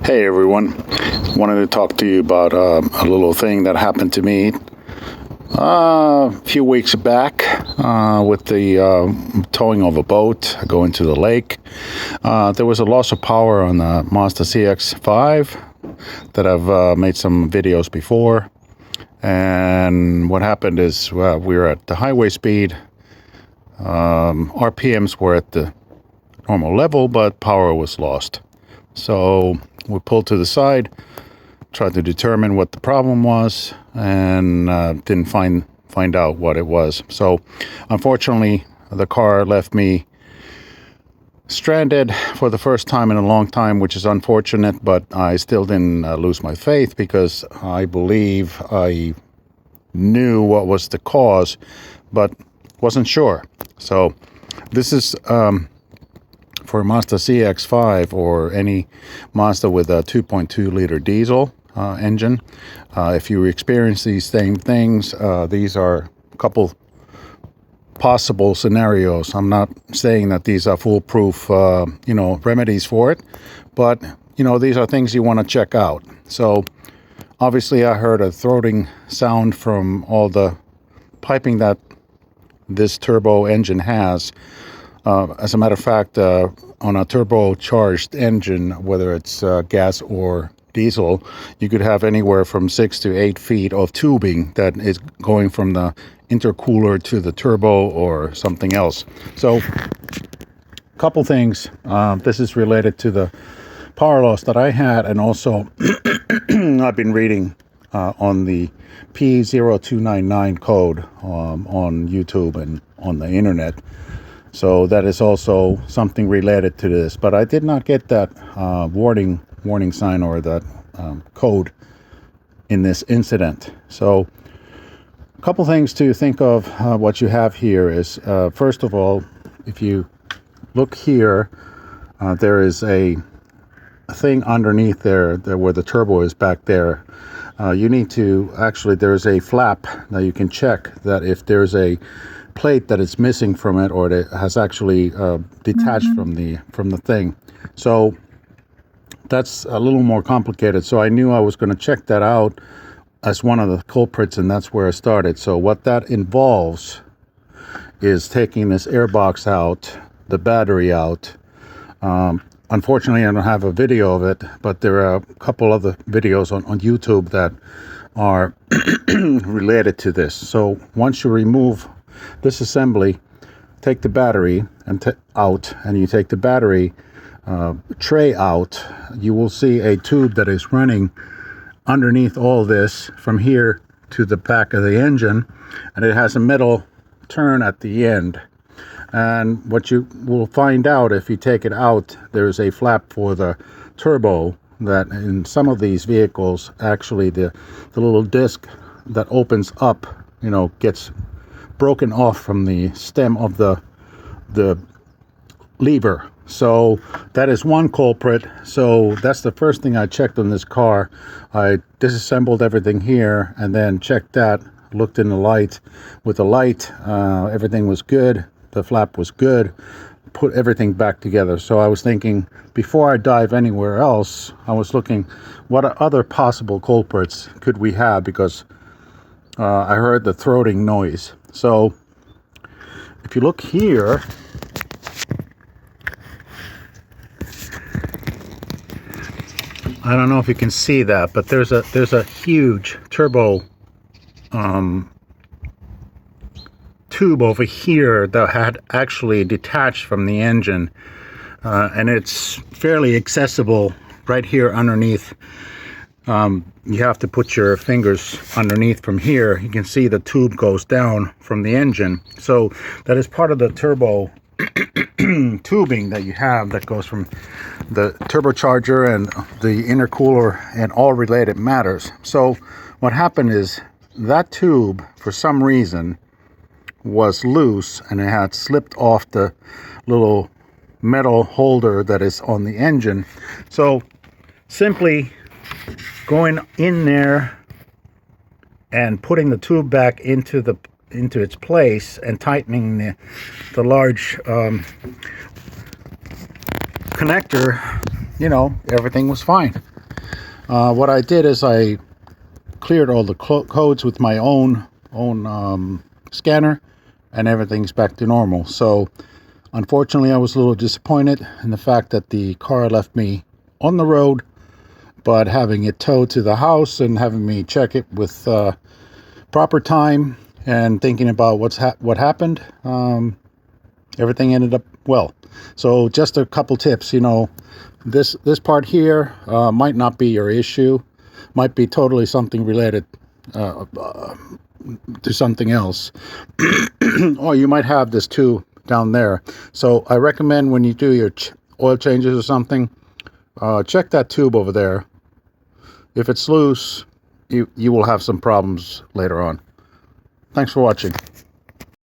Hey everyone, wanted to talk to you about a little thing that happened to me a few weeks back with the towing of a boat going to the lake. There was a loss of power on the Mazda CX-5 that I've made some videos before. And what happened is we were at the highway speed. RPMs were at the normal level, but power was lost. So we pulled to the side, tried to determine what the problem was, and didn't find out what it was. So unfortunately, the car left me stranded for the first time in a long time, which is unfortunate, but I still didn't lose my faith, because I believe I knew what was the cause, but wasn't sure. So this is for Mazda CX-5 or any Mazda with a 2.2 liter diesel engine. If you experience these same things, these are a couple possible scenarios. I'm not saying that these are foolproof, remedies for it, but these are things you want to check out. So obviously I heard a throating sound from all the piping that this turbo engine has. As a matter of fact, on a turbocharged engine, whether it's gas or diesel, you could have anywhere from 6 to 8 feet of tubing that is going from the intercooler to the turbo or something else. So a couple things. This is related to the power loss that I had, and also I've been reading on the P0299 code on YouTube and on the internet. So that is also something related to this, but I did not get that warning sign or that code in this incident. So a couple things to think of. What you have here is, first of all, if you look here, there is a thing underneath there where the turbo is back there. You need to actually, there's a flap that you can check that if there's a plate that is missing from it, or it has actually detached from the thing. So that's a little more complicated. So I knew I was going to check that out as one of the culprits, and that's where I started. So what that involves is taking this air box out, the battery out. Unfortunately, I don't have a video of it, but there are a couple other videos on YouTube that are related to this. So once you remove this assembly, take the battery out, and you take the battery tray out, you will see a tube that is running underneath all this from here to the back of the engine, and it has a metal turn at the end. And what you will find out if you take it out, there's a flap for the turbo that in some of these vehicles, actually the little disc that opens up, gets broken off from the stem of the lever. So that is one culprit. So that's the first thing I checked on this car. I disassembled everything here and then checked that, looked in the light. With the light, everything was good. The flap was good. Put everything back together. So I was thinking, before I dive anywhere else, I was looking, what other possible culprits could we have? Because I heard the throating noise. So if you look here, I don't know if you can see that, but there's a huge turbo tube over here that had actually detached from the engine, and it's fairly accessible right here underneath. You have to put your fingers underneath from here. You can see the tube goes down from the engine. So that is part of the turbo tubing that you have that goes from the turbocharger and the intercooler and all related matters. So what happened is that tube, for some reason, was loose, and it had slipped off the little metal holder that is on the engine. So simply going in there and putting the tube back into its place and tightening the large connector, everything was fine. What I did is I cleared all the codes with my own scanner, and everything's back to normal. So unfortunately, I was a little disappointed in the fact that the car left me on the road, but having it towed to the house and having me check it with proper time and thinking about what happened, everything ended up well. So just a couple tips. This part here might not be your issue, might be totally something related to something else. Or you might have this too down there. So I recommend when you do your oil changes or something, check that tube over there. If it's loose, you will have some problems later on. Thanks for watching.